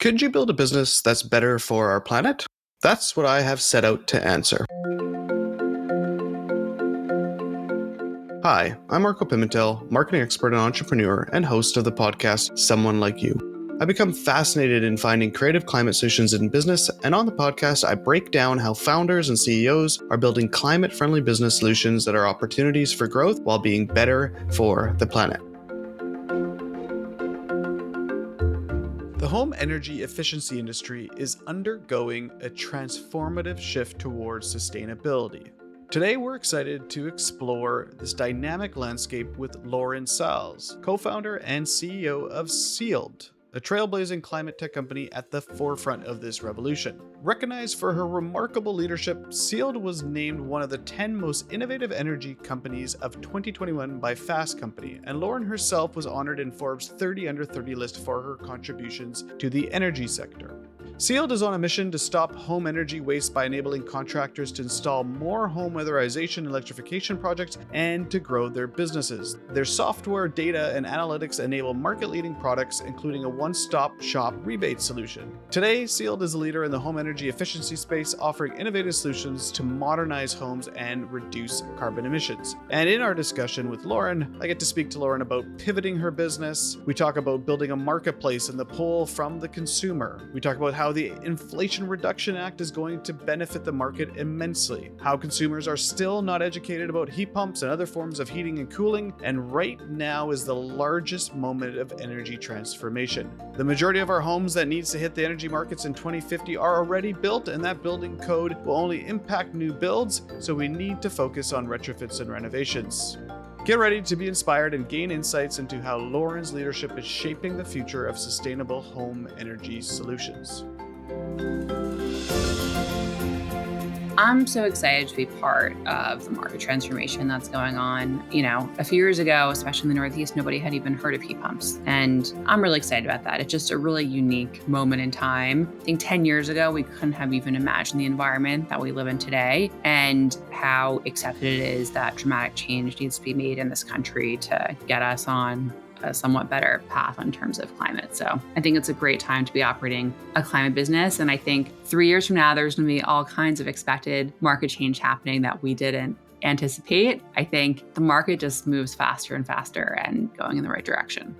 Could you build a business that's better for our planet? That's what I have set out to answer. Hi, I'm Marco Pimentel, marketing expert and entrepreneur, and host of the podcast Someone Like You. I become fascinated in finding creative climate solutions in business, and on the podcast, I break down how founders and CEOs are building climate-friendly business solutions that are opportunities for growth while being better for the planet. The home energy efficiency industry is undergoing a transformative shift towards sustainability. Today, we're excited to explore this dynamic landscape with Lauren Salz, co-founder and CEO of Sealed, a trailblazing climate tech company at the forefront of this revolution. Recognized for her remarkable leadership, Sealed was named one of the 10 most innovative energy companies of 2021 by Fast Company, and Lauren herself was honored in Forbes 30 Under 30 list for her contributions to the energy sector. Sealed is on a mission to stop home energy waste by enabling contractors to install more home weatherization and electrification projects and to grow their businesses. Their software, data, and analytics enable market-leading products, including a one-stop shop rebate solution. Today, Sealed is a leader in the home energy efficiency space, offering innovative solutions to modernize homes and reduce carbon emissions. And in our discussion with Lauren, I get to speak to Lauren about pivoting her business. We talk about building a marketplace and the pull from the consumer. We talk about how the Inflation Reduction Act is going to benefit the market immensely, how consumers are still not educated about heat pumps and other forms of heating and cooling, and right now is the largest moment of energy transformation. The majority of our homes that needs to hit the energy markets in 2050 are already built, and that building code will only impact new builds, so we need to focus on retrofits and renovations. Get ready to be inspired and gain insights into how Lauren's leadership is shaping the future of sustainable home energy solutions. I'm so excited to be part of the market transformation that's going on. A few years ago, especially in the Northeast, nobody had even heard of heat pumps. And I'm really excited about that. It's just a really unique moment in time. I think 10 years ago, we couldn't have even imagined the environment that we live in today and how accepted it is that dramatic change needs to be made in this country to get us on a somewhat better path in terms of climate. So I think it's a great time to be operating a climate business. And I think 3 years from now, there's going to be all kinds of expected market change happening that we didn't anticipate. I think the market just moves faster and faster and going in the right direction.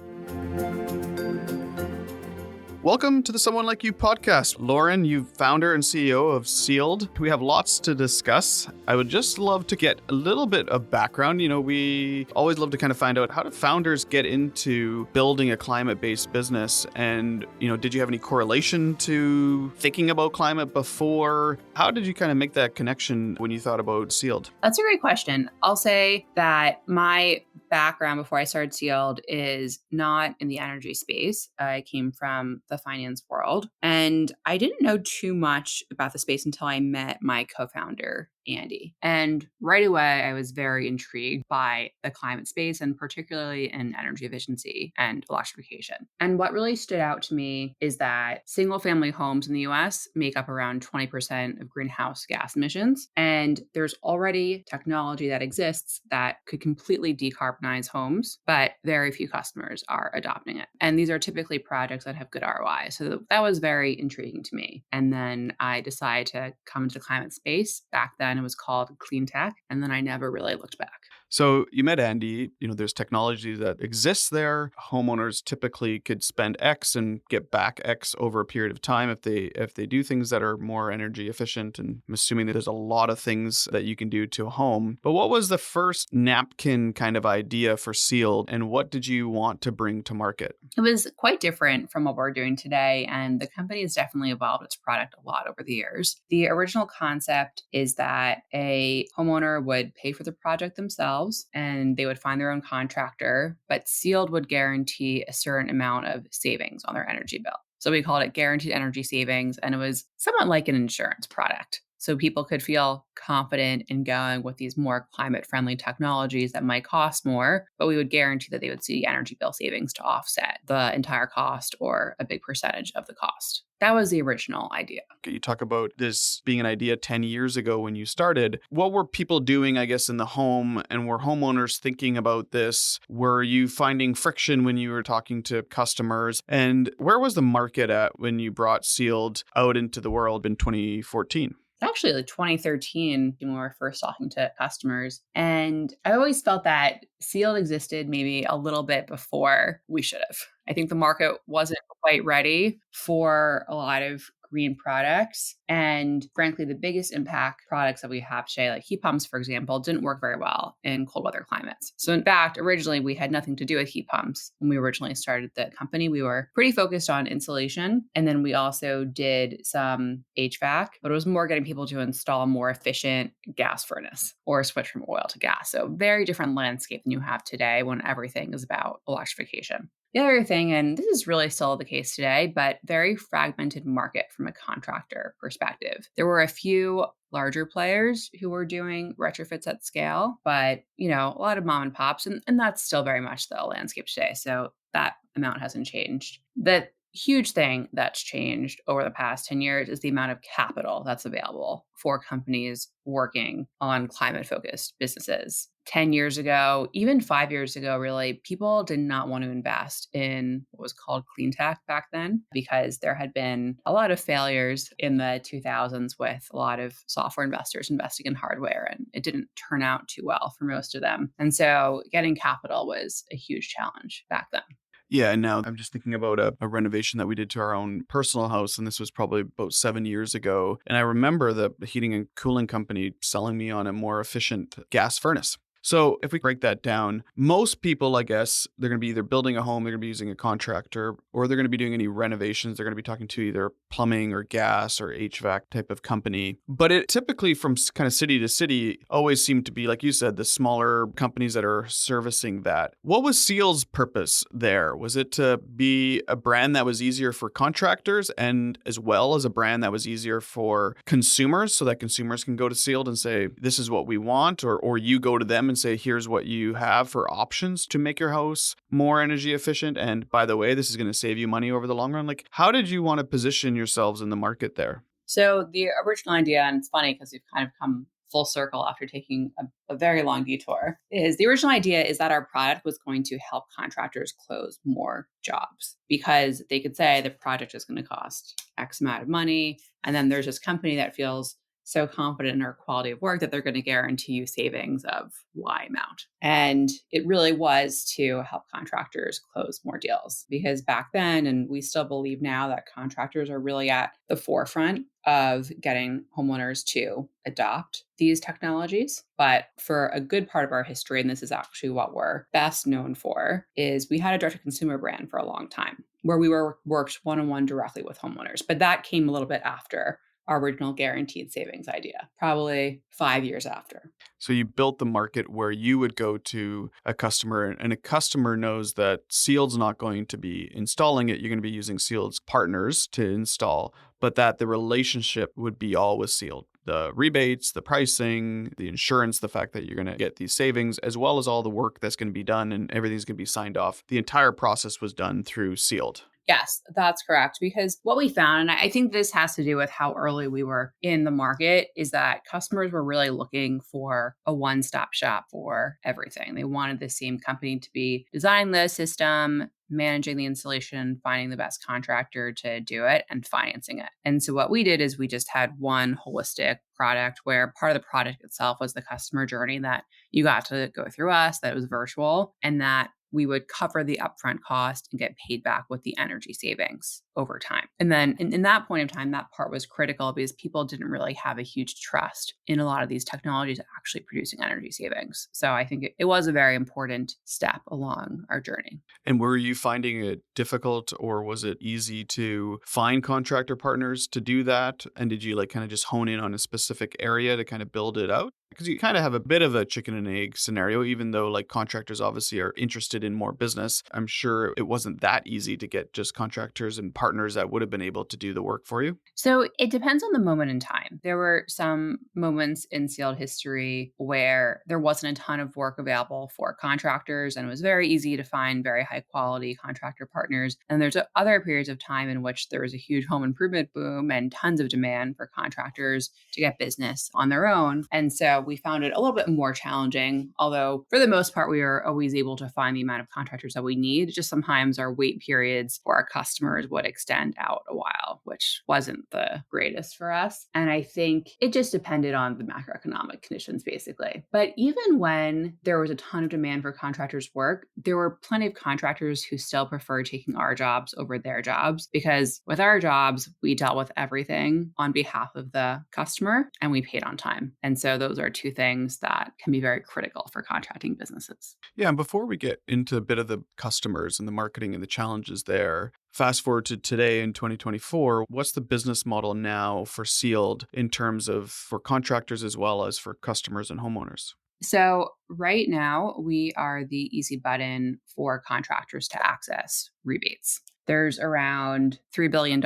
Welcome to the Someone Like You podcast. Lauren, you founder and CEO of Sealed. We have lots to discuss. I would just love to get a little bit of background. We always love to kind of find out, how do founders get into building a climate-based business? And, did you have any correlation to thinking about climate before? How did you kind of make that connection when you thought about Sealed? That's a great question. I'll say that my background before I started Sealed is not in the energy space. I came from the finance world, and I didn't know too much about the space until I met my co-founder, Andy. And right away, I was very intrigued by the climate space, and particularly in energy efficiency and electrification. And what really stood out to me is that single family homes in the US make up around 20% of greenhouse gas emissions. And there's already technology that exists that could completely decarbonize homes, but very few customers are adopting it. And these are typically projects that have good ROI. So that was very intriguing to me. And then I decided to come into the climate space. Back then, it was called clean tech. And then I never really looked back. So you met Andy, there's technology that exists there. Homeowners typically could spend X and get back X over a period of time if they do things that are more energy efficient. And I'm assuming that there's a lot of things that you can do to a home. But what was the first napkin kind of idea for Sealed, and what did you want to bring to market? It was quite different from what we're doing today, and the company has definitely evolved its product a lot over the years. The original concept is that a homeowner would pay for the project themselves, and they would find their own contractor, but Sealed would guarantee a certain amount of savings on their energy bill. So we called it guaranteed energy savings, and it was somewhat like an insurance product. So people could feel confident in going with these more climate friendly technologies that might cost more, but we would guarantee that they would see energy bill savings to offset the entire cost or a big percentage of the cost. That was the original idea. You talk about this being an idea 10 years ago when you started. What were people doing, I guess, in the home, and were homeowners thinking about this? Were you finding friction when you were talking to customers? And where was the market at when you brought Sealed out into the world in 2014? Actually, like 2013 when we were first talking to customers. And I always felt that Sealed existed maybe a little bit before we should have. I think the market wasn't quite ready for a lot of green products. And frankly, the biggest impact products that we have today, like heat pumps, for example, didn't work very well in cold weather climates. So in fact, originally we had nothing to do with heat pumps. When we originally started the company, we were pretty focused on insulation. And then we also did some HVAC, but it was more getting people to install a more efficient gas furnace or switch from oil to gas. So very different landscape than you have today when everything is about electrification. The other thing, and this is really still the case today, but very fragmented market from a contractor perspective. There were a few larger players who were doing retrofits at scale, but a lot of mom and pops, and that's still very much the landscape today. So that amount hasn't changed. The huge thing that's changed over the past 10 years is the amount of capital that's available for companies working on climate-focused businesses. 10 years ago, even 5 years ago, really, people did not want to invest in what was called clean tech back then because there had been a lot of failures in the 2000s with a lot of software investors investing in hardware, and it didn't turn out too well for most of them. And so getting capital was a huge challenge back then. Yeah, and now I'm just thinking about a renovation that we did to our own personal house, and this was probably about 7 years ago. And I remember the heating and cooling company selling me on a more efficient gas furnace. So if we break that down, most people, I guess, they're going to be either building a home, they're going to be using a contractor, or they're going to be doing any renovations. They're going to be talking to either plumbing or gas or HVAC type of company. But it typically from kind of city to city always seemed to be, like you said, the smaller companies that are servicing that. What was Seal's purpose there? Was it to be a brand that was easier for contractors and as well as a brand that was easier for consumers so that consumers can go to Sealed and say, this is what we want, or you go to them and say, here's what you have for options to make your house more energy efficient. And by the way, this is going to save you money over the long run. Like, how did you want to position yourselves in the market there? So the original idea, and it's funny because we've kind of come full circle after taking a very long detour, is the original idea is that our product was going to help contractors close more jobs because they could say the project is going to cost X amount of money. And then there's this company that feels so confident in our quality of work that they're going to guarantee you savings of Y amount. And it really was to help contractors close more deals because back then, and we still believe now, that contractors are really at the forefront of getting homeowners to adopt these technologies. But for a good part of our history, and this is actually what we're best known for, is we had a direct-to-consumer brand for a long time where we worked one-on-one directly with homeowners. But that came a little bit after our original guaranteed savings idea, probably 5 years after. So you built the market where you would go to a customer and a customer knows that Sealed's not going to be installing it. You're going to be using Sealed's partners to install, but that the relationship would be all with Sealed. The rebates, the pricing, the insurance, the fact that you're going to get these savings, as well as all the work that's going to be done and everything's going to be signed off. The entire process was done through Sealed. Yes, that's correct. Because what we found, and I think this has to do with how early we were in the market, is that customers were really looking for a one-stop shop for everything. They wanted the same company to be designing the system, managing the installation, finding the best contractor to do it, and financing it. And so what we did is we just had one holistic product where part of the product itself was the customer journey that you got to go through us, that it was virtual, and that we would cover the upfront cost and get paid back with the energy savings over time. And then in that point of time, that part was critical because people didn't really have a huge trust in a lot of these technologies actually producing energy savings. So I think it was a very important step along our journey. And were you finding it difficult or was it easy to find contractor partners to do that? And did you kind of just hone in on a specific area to kind of build it out? Because you kind of have a bit of a chicken and egg scenario, even though like contractors obviously are interested in more business. I'm sure it wasn't that easy to get just contractors and partners that would have been able to do the work for you. So it depends on the moment in time. There were some moments in sealed history where there wasn't a ton of work available for contractors, and it was very easy to find very high quality contractor partners. And there's other periods of time in which there was a huge home improvement boom and tons of demand for contractors to get business on their own. And so we found it a little bit more challenging, although for the most part, we are always able to find the amount of contractors that we need. Just sometimes our wait periods for our customers would extend out a while, which wasn't the greatest for us. And I think it just depended on the macroeconomic conditions, basically. But even when there was a ton of demand for contractors' work, there were plenty of contractors who still preferred taking our jobs over their jobs, because with our jobs, we dealt with everything on behalf of the customer and we paid on time. And so those are two things that can be very critical for contracting businesses. Yeah, and before we get into a bit of the customers and the marketing and the challenges there, fast forward to today in 2024, what's the business model now for Sealed in terms of for contractors as well as for customers and homeowners? So, right now, we are the easy button for contractors to access rebates. There's around $3 billion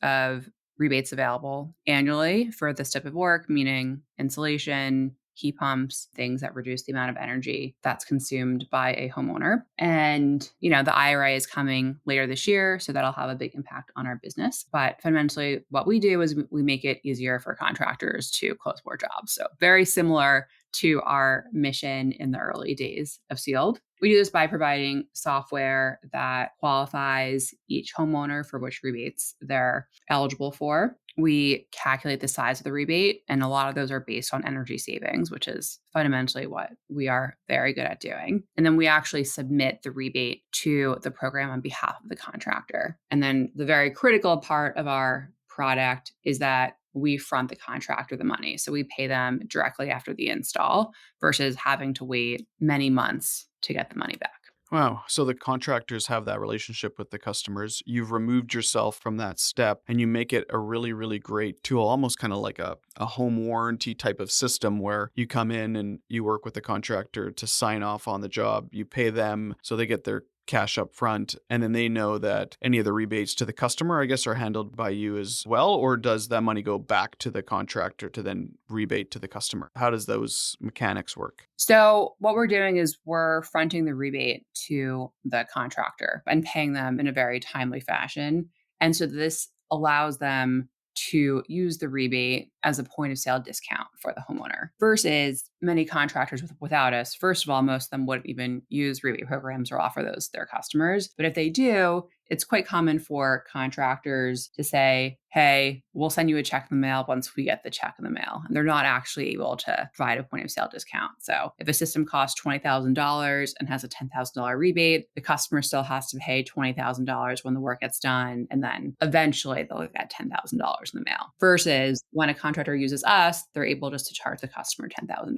of rebates available annually for this type of work, meaning insulation, heat pumps, things that reduce the amount of energy that's consumed by a homeowner. And, the IRA is coming later this year, so that'll have a big impact on our business. But fundamentally, what we do is we make it easier for contractors to close more jobs. So very similar to our mission in the early days of Sealed. We do this by providing software that qualifies each homeowner for which rebates they're eligible for. We calculate the size of the rebate, and a lot of those are based on energy savings, which is fundamentally what we are very good at doing. And then we actually submit the rebate to the program on behalf of the contractor. And then the very critical part of our product is that we front the contractor the money. So we pay them directly after the install versus having to wait many months to get the money back. Wow. So the contractors have that relationship with the customers. You've removed yourself from that step and you make it a really, really great tool, almost kind of like a home warranty type of system where you come in and you work with the contractor to sign off on the job. You pay them so they get their cash up front, and then they know that any of the rebates to the customer, I guess, are handled by you as well, or does that money go back to the contractor to then rebate to the customer? How does those mechanics work? So what we're doing is we're fronting the rebate to the contractor and paying them in a very timely fashion. And so this allows them to use the rebate as a point of sale discount for the homeowner versus many contractors without us. First of all, most of them wouldn't even use rebate programs or offer those to their customers. But if they do, it's quite common for contractors to say, hey, we'll send you a check in the mail once we get the check in the mail. And they're not actually able to provide a point of sale discount. So if a system costs $20,000 and has a $10,000 rebate, the customer still has to pay $20,000 when the work gets done. And then eventually they'll get $10,000 in the mail. Versus when a contractor uses us, they're able just to charge the customer $10,000.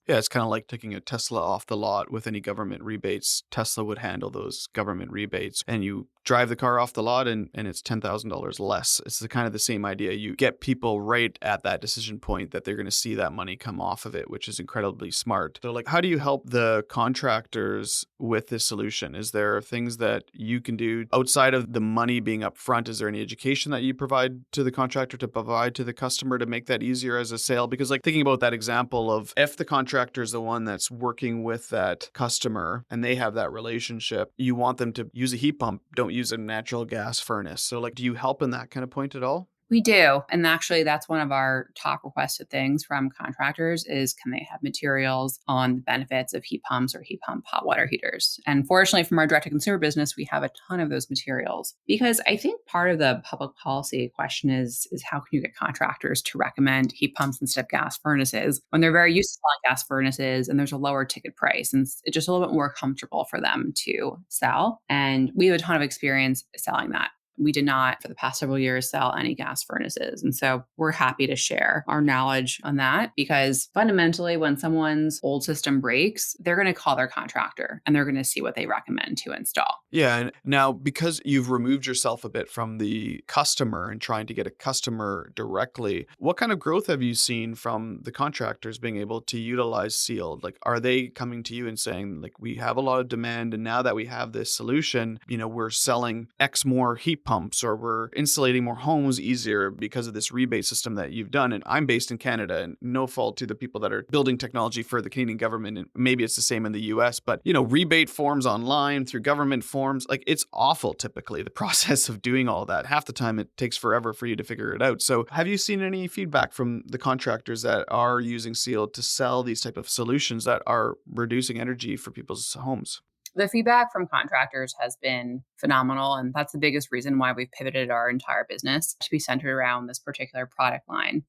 Yeah, it's kind of like taking a Tesla off the lot with any government rebates. Tesla would handle those government rebates, and you drive the car off the lot and it's $10,000 less. It's the kind of the same idea. You get people right at that decision point that they're going to see that money come off of it, which is incredibly smart. So like, how do you help the contractors with this solution? Is there things that you can do outside of the money being upfront? Is there any education that you provide to the contractor to provide to the customer to make that easier as a sale? Because like thinking about that example of if the contractor is the one that's working with that customer and they have that relationship, you want them to use a heat pump, don't use a natural gas furnace. So like, do you help in that kind of point at all? We do. And actually, that's one of our top requested things from contractors is can they have materials on the benefits of heat pumps or heat pump hot water heaters? And fortunately, from our direct-to-consumer business, we have a ton of those materials. Because I think part of the public policy question is how can you get contractors to recommend heat pumps instead of gas furnaces when they're very used to selling gas furnaces and there's a lower ticket price and it's just a little bit more comfortable for them to sell. And we have a ton of experience selling that. we did not, for the past several years, sell any gas furnaces. And so we're happy to share our knowledge on that because fundamentally, when someone's old system breaks, they're going to call their contractor and they're going to see what they recommend to install. Yeah. And now, because you've removed yourself a bit from the customer and trying to get a customer directly, what kind of growth have you seen from the contractors being able to utilize sealed? Like, are they coming to you and saying, like, we have a lot of demand, and now that we have this solution, we're selling X more heat pumps, or we're insulating more homes easier because of this rebate system that you've done? And I'm based in Canada, and no fault to the people that are building technology for the Canadian government, and maybe it's the same in the US, but rebate forms online through government forms, like, it's awful typically, the process of doing all that. Half the time it takes forever for you to figure it out. So have you seen any feedback from the contractors that are using sealed to sell these type of solutions that are reducing energy for people's homes? The feedback from contractors has been phenomenal. And that's the biggest reason why we've pivoted our entire business to be centered around this particular product line.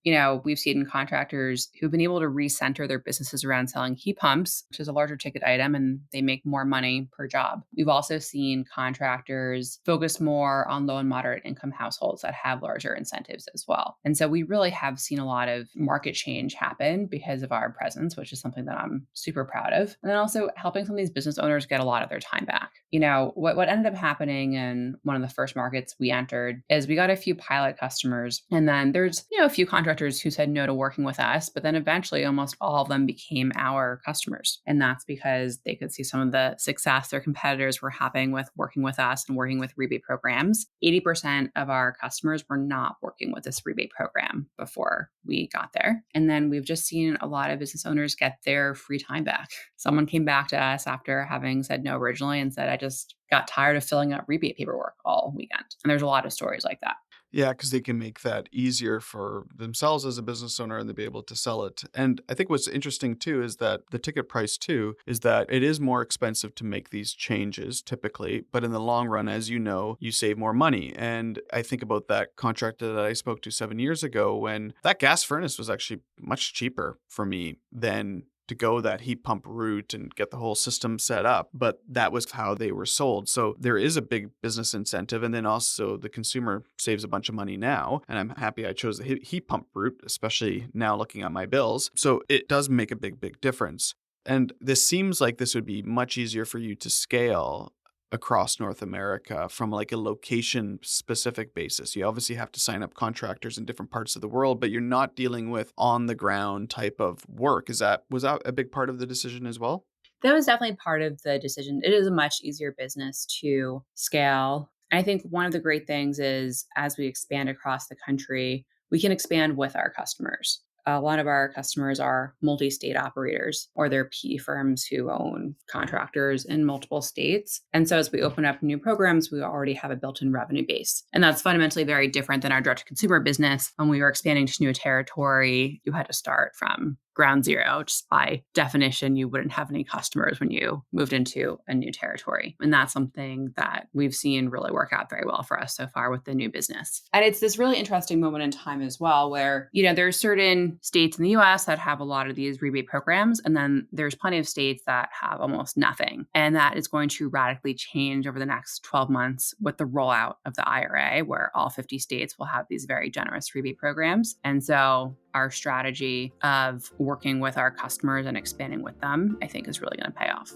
We've seen contractors who've been able to recenter their businesses around selling heat pumps, which is a larger ticket item, and they make more money per job. We've also seen contractors focus more on low and moderate income households that have larger incentives as well. And so we really have seen a lot of market change happen because of our presence, which is something that I'm super proud of. And then also helping some of these business owners get a lot of their time back. What ended up happening in one of the first markets we entered is we got a few pilot customers, and then there's a few contractors who said no to working with us, but then eventually almost all of them became our customers. And that's because they could see some of the success their competitors were having with working with us and working with rebate programs. 80% of our customers were not working with this rebate program before we got there. And then we've just seen a lot of business owners get their free time back. Someone came back to us after having said no originally and said, I just got tired of filling out rebate paperwork all weekend. And there's a lot of stories like that. Yeah, because they can make that easier for themselves as a business owner, and they'll be able to sell it. And I think what's interesting too is that the ticket price too is that it is more expensive to make these changes typically, but in the long run, as you know, you save more money. And I think about that contractor that I spoke to 7 years ago when that gas furnace was actually much cheaper for me than to go that heat pump route and get the whole system set up. But that was how they were sold. So there is a big business incentive. And then also the consumer saves a bunch of money now. And I'm happy I chose the heat pump route, especially now looking at my bills. So it does make a big difference. And this seems like this would be much easier for you to scale across North America from like a location specific basis. You obviously have to sign up contractors in different parts of the world, but you're not dealing with on the ground type of work. Was that a big part of the decision as well? That was definitely part of the decision. It is a much easier business to scale. And I think one of the great things is as we expand across the country, we can expand with our customers. A lot of our customers are multi-state operators, or they're PE firms who own contractors in multiple states. And so as we open up new programs, we already have a built-in revenue base. And that's fundamentally very different than our direct-to-consumer business. When we were expanding to new territory, you had to start from ground zero. Just by definition, you wouldn't have any customers when you moved into a new territory. And that's something that we've seen really work out very well for us so far with the new business. And it's this really interesting moment in time as well, where, there's certain states in the US that have a lot of these rebate programs. And then there's plenty of states that have almost nothing. And that is going to radically change over the next 12 months with the rollout of the IRA, where all 50 states will have these very generous rebate programs. And so our strategy of working with our customers and expanding with them, I think, is really going to pay off.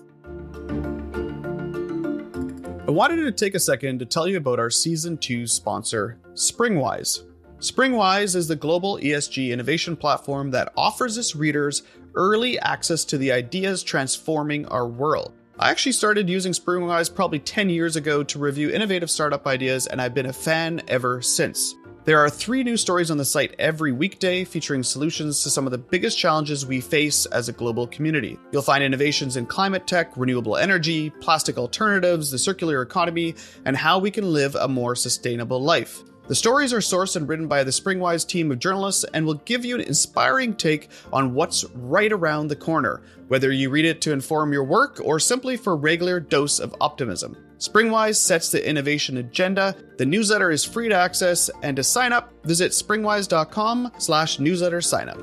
I wanted to take a second to tell you about our Season 2 sponsor, Springwise. Springwise is the global ESG innovation platform that offers its readers early access to the ideas transforming our world. I actually started using Springwise probably 10 years ago to review innovative startup ideas, and I've been a fan ever since. There are 3 new stories on the site every weekday featuring solutions to some of the biggest challenges we face as a global community. You'll find innovations in climate tech, renewable energy, plastic alternatives, the circular economy, and how we can live a more sustainable life. The stories are sourced and written by the Springwise team of journalists and will give you an inspiring take on what's right around the corner, whether you read it to inform your work or simply for a regular dose of optimism. Springwise sets the innovation agenda. The newsletter is free to access, and to sign up, visit springwise.com/newsletter signup.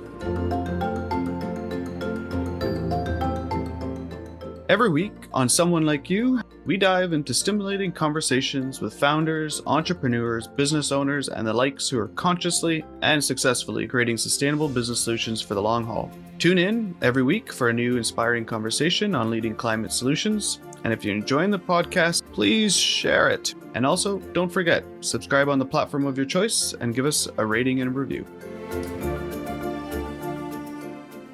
Every week on Someone Like You, we dive into stimulating conversations with founders, entrepreneurs, business owners, and the likes who are consciously and successfully creating sustainable business solutions for the long haul. Tune in every week for a new inspiring conversation on leading climate solutions. And if you're enjoying the podcast, please share it. And also, don't forget, subscribe on the platform of your choice and give us a rating and a review.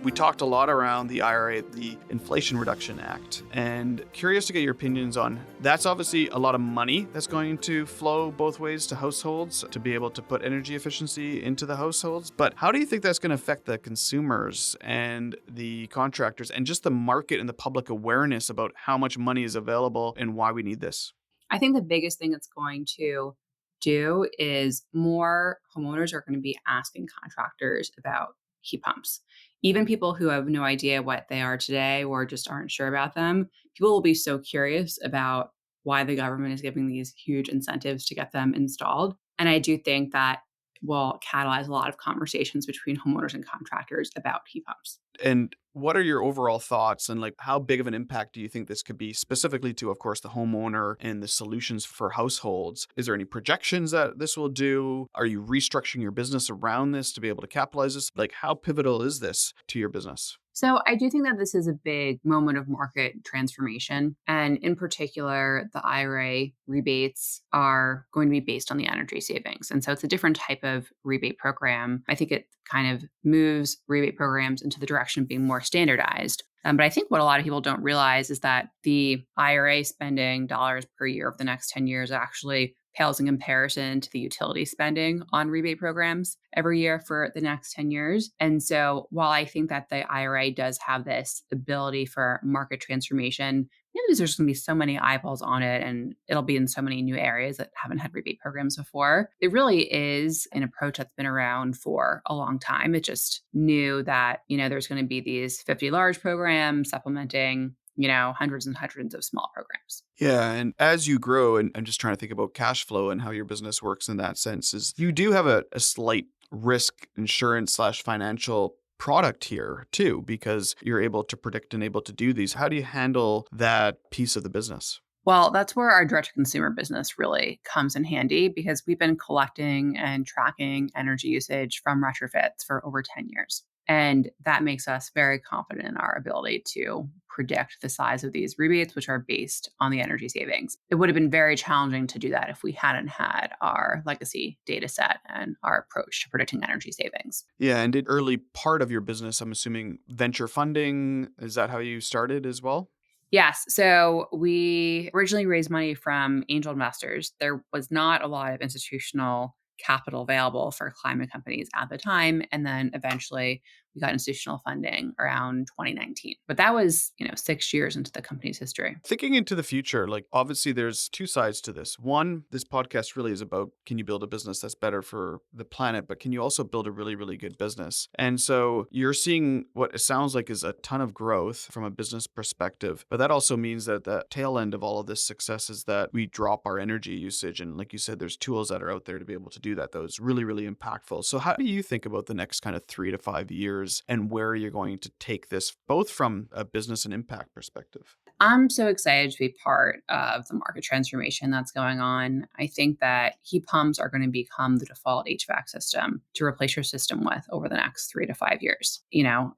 We talked a lot around the IRA, the Inflation Reduction Act, and curious to get your opinions on that's obviously a lot of money that's going to flow both ways to households to be able to put energy efficiency into the households. But how do you think that's going to affect the consumers and the contractors and just the market and the public awareness about how much money is available and why we need this? I think the biggest thing it's going to do is more homeowners are going to be asking contractors about heat pumps. Even people who have no idea what they are today or just aren't sure about them, people will be so curious about why the government is giving these huge incentives to get them installed. And I do think that will catalyze a lot of conversations between homeowners and contractors about heat pumps. And what are your overall thoughts and how big of an impact do you think this could be specifically to, of course, the homeowner and the solutions for households? Is there any projections that this will do? Are you restructuring your business around this to be able to capitalize this? How pivotal is this to your business? So I do think that this is a big moment of market transformation. And in particular, the IRA rebates are going to be based on the energy savings. And so it's a different type of rebate program. I think it kind of moves rebate programs into the direction of being more standardized. But I think what a lot of people don't realize is that the IRA spending dollars per year over the next 10 years actually pales in comparison to the utility spending on rebate programs every year for the next 10 years. And so while I think that the IRA does have this ability for market transformation, because there's going to be so many eyeballs on it and it'll be in so many new areas that haven't had rebate programs before. It really is an approach that's been around for a long time. It just knew that, there's going to be these 50 large programs supplementing hundreds and hundreds of small programs. Yeah. And as you grow, and I'm just trying to think about cash flow and how your business works in that sense, is you do have a slight risk insurance / financial product here too, because you're able to predict and able to do these. How do you handle that piece of the business? Well, that's where our direct-to-consumer business really comes in handy because we've been collecting and tracking energy usage from retrofits for over 10 years. And that makes us very confident in our ability to predict the size of these rebates, which are based on the energy savings. It would have been very challenging to do that if we hadn't had our legacy data set and our approach to predicting energy savings. Yeah. And early part of your business, I'm assuming venture funding, is that how you started as well? Yes. So we originally raised money from angel investors. There was not a lot of institutional capital available for climate companies at the time. And then eventually we got institutional funding around 2019. But that was, 6 years into the company's history. Thinking into the future, obviously there's two sides to this. One, this podcast really is about, can you build a business that's better for the planet, but can you also build a really, really good business? And so you're seeing what it sounds like is a ton of growth from a business perspective. But that also means that the tail end of all of this success is that we drop our energy usage. And like you said, there's tools that are out there to be able to do that. That was really, really impactful. So how do you think about the next kind of 3 to 5 years and where you're going to take this, both from a business and impact perspective? I'm so excited to be part of the market transformation that's going on. I think that heat pumps are going to become the default HVAC system to replace your system with over the next 3 to 5 years.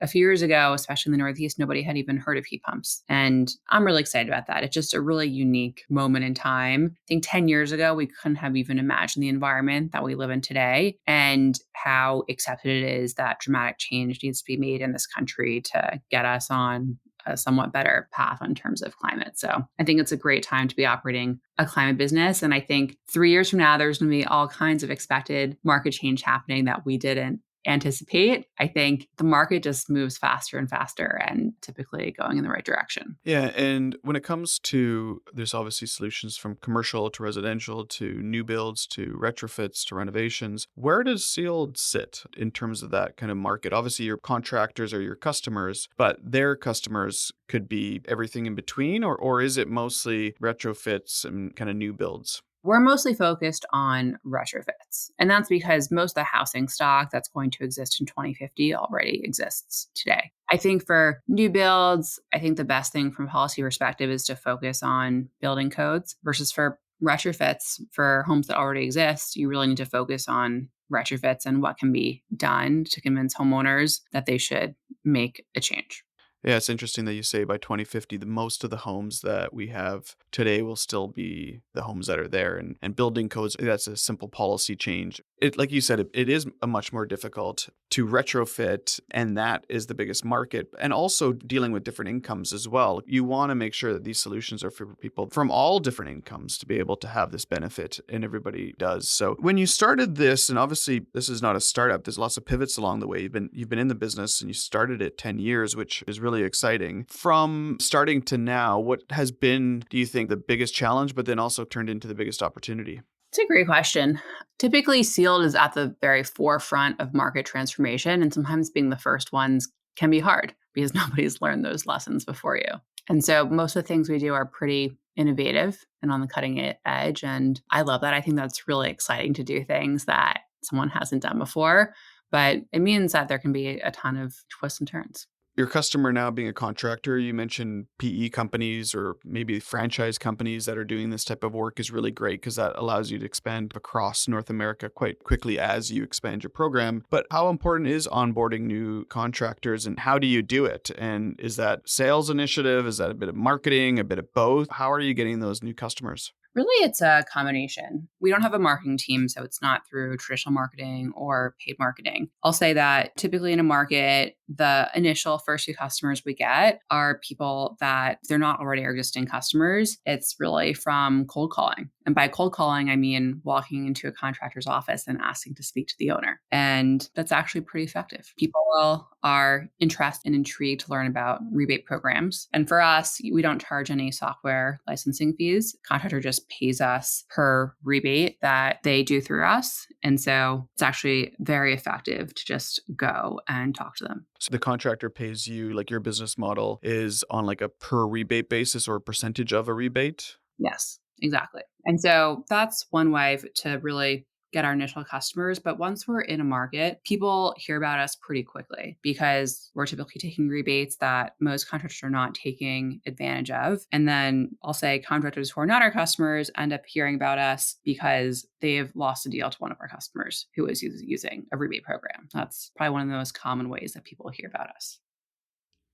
A few years ago, especially in the Northeast, nobody had even heard of heat pumps. And I'm really excited about that. It's just a really unique moment in time. I think 10 years ago, we couldn't have even imagined the environment that we live in today and how accepted it is that dramatic change needs to be made in this country to get us on a somewhat better path in terms of climate. So I think it's a great time to be operating a climate business. And I think 3 years from now, there's going to be all kinds of expected market change happening that we didn't anticipate. I think the market just moves faster and faster and typically going in the right direction. Yeah. And when it comes to, there's obviously solutions from commercial to residential to new builds to retrofits to renovations. Where does Sealed sit in terms of that kind of market? Obviously, your contractors are your customers, but their customers could be everything in between, or is it mostly retrofits and kind of new builds? We're mostly focused on retrofits. And that's because most of the housing stock that's going to exist in 2050 already exists today. I think for new builds, I think the best thing from a policy perspective is to focus on building codes versus for retrofits for homes that already exist. You really need to focus on retrofits and what can be done to convince homeowners that they should make a change. Yeah, it's interesting that you say by 2050, the most of the homes that we have today will still be the homes that are there. And building codes, that's a simple policy change. It, like you said, it is a much more difficult to retrofit, and that is the biggest market. And also dealing with different incomes as well. You want to make sure that these solutions are for people from all different incomes to be able to have this benefit, and everybody does. So when you started this, and obviously this is not a startup, there's lots of pivots along the way. You've been in the business and you started it 10 years, which is really exciting. From starting to now, what has been, do you think, the biggest challenge, but then also turned into the biggest opportunity? It's a great question. Typically, sealed is at the very forefront of market transformation, and sometimes being the first ones can be hard because nobody's learned those lessons before you. And so most of the things we do are pretty innovative and on the cutting edge. And I love that. I think that's really exciting to do things that someone hasn't done before, but it means that there can be a ton of twists and turns. Your customer now being a contractor, you mentioned PE companies or maybe franchise companies that are doing this type of work is really great because that allows you to expand across North America quite quickly as you expand your program. But how important is onboarding new contractors and how do you do it? And is that sales initiative? Is that a bit of marketing, a bit of both? How are you getting those new customers? Really, it's a combination. We don't have a marketing team, so it's not through traditional marketing or paid marketing. I'll say that typically in a market, the initial first few customers we get are people that they're not already our existing customers. It's really from cold calling. And by cold calling, I mean walking into a contractor's office and asking to speak to the owner. And that's actually pretty effective. People are interested and intrigued to learn about rebate programs. And for us, we don't charge any software licensing fees. Contractor just pays us per rebate that they do through us. And so it's actually very effective to just go and talk to them. So the contractor pays you, like your business model is on like a per rebate basis or a percentage of a rebate? Yes, exactly. And so that's one way to really get our initial customers. But once we're in a market, people hear about us pretty quickly because we're typically taking rebates that most contractors are not taking advantage of. And then I'll say contractors who are not our customers end up hearing about us because they've lost a deal to one of our customers who is using a rebate program. That's probably one of the most common ways that people hear about us.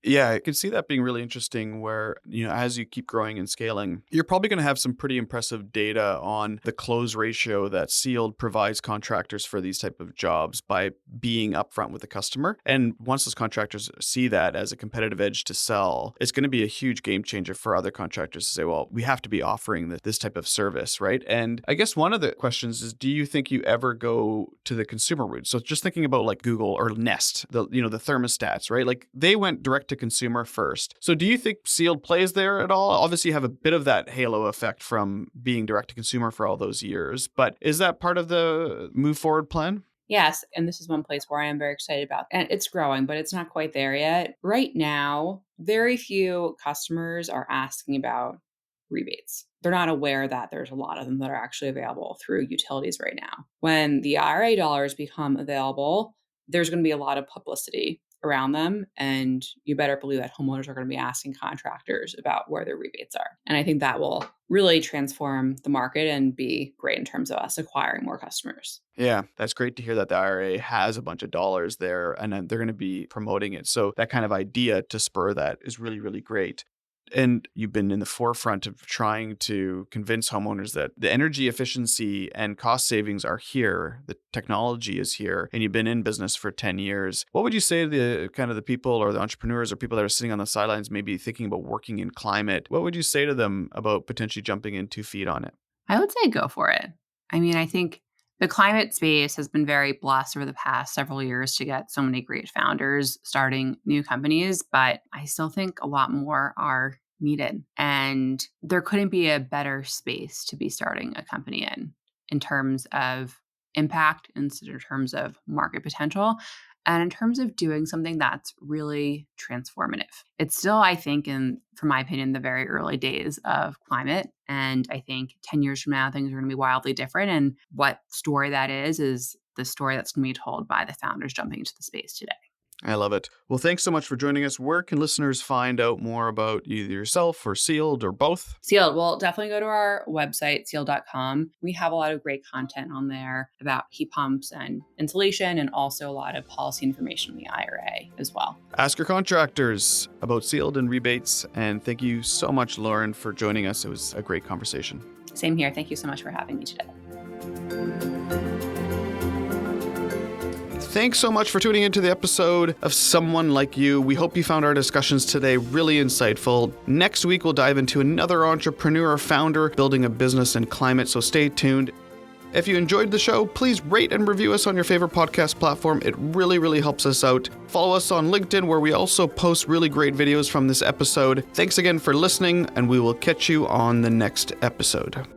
Yeah, I could see that being really interesting where, as you keep growing and scaling, you're probably going to have some pretty impressive data on the close ratio that Sealed provides contractors for these type of jobs by being upfront with the customer. And once those contractors see that as a competitive edge to sell, it's going to be a huge game changer for other contractors to say, well, we have to be offering this type of service, right? And I guess one of the questions is, do you think you ever go to the consumer route? So just thinking about like Google or Nest, the thermostats, right? Like they went direct to consumer first. So do you think Sealed plays there at all? Obviously, you have a bit of that halo effect from being direct to consumer for all those years, but is that part of the move forward plan? Yes. And this is one place where I am very excited about. And it's growing, but it's not quite there yet. Right now, very few customers are asking about rebates. They're not aware that there's a lot of them that are actually available through utilities right now. When the IRA dollars become available, there's going to be a lot of publicity around them. And you better believe that homeowners are going to be asking contractors about where their rebates are. And I think that will really transform the market and be great in terms of us acquiring more customers. Yeah, that's great to hear that the IRA has a bunch of dollars there and then they're going to be promoting it. So that kind of idea to spur that is really, really great. And you've been in the forefront of trying to convince homeowners that the energy efficiency and cost savings are here. The technology is here, and you've been in business for 10 years. What would you say to the kind of the people or the entrepreneurs or people that are sitting on the sidelines, maybe thinking about working in climate? What would you say to them about potentially jumping in 2 feet on it? I would say go for it. I mean, I think the climate space has been very blessed over the past several years to get so many great founders starting new companies, but I still think a lot more are needed. And there couldn't be a better space to be starting a company in terms of impact in terms of market potential, and in terms of doing something that's really transformative. It's still, I think, from my opinion, the very early days of climate. And I think 10 years from now, things are going to be wildly different. And what story that is the story that's going to be told by the founders jumping into the space today. I love it. Well, thanks so much for joining us. Where can listeners find out more about either yourself or Sealed or both? Sealed, well, definitely go to our website, sealed.com. We have a lot of great content on there about heat pumps and insulation, and also a lot of policy information in the IRA as well. Ask your contractors about Sealed and rebates. And thank you so much, Lauren, for joining us. It was a great conversation. Same here. Thank you so much for having me today. Thanks so much for tuning into the episode of Someone Like You. We hope you found our discussions today really insightful. Next week, we'll dive into another entrepreneur or founder building a business in climate, so stay tuned. If you enjoyed the show, please rate and review us on your favorite podcast platform. It really, really helps us out. Follow us on LinkedIn, where we also post really great videos from this episode. Thanks again for listening, and we will catch you on the next episode.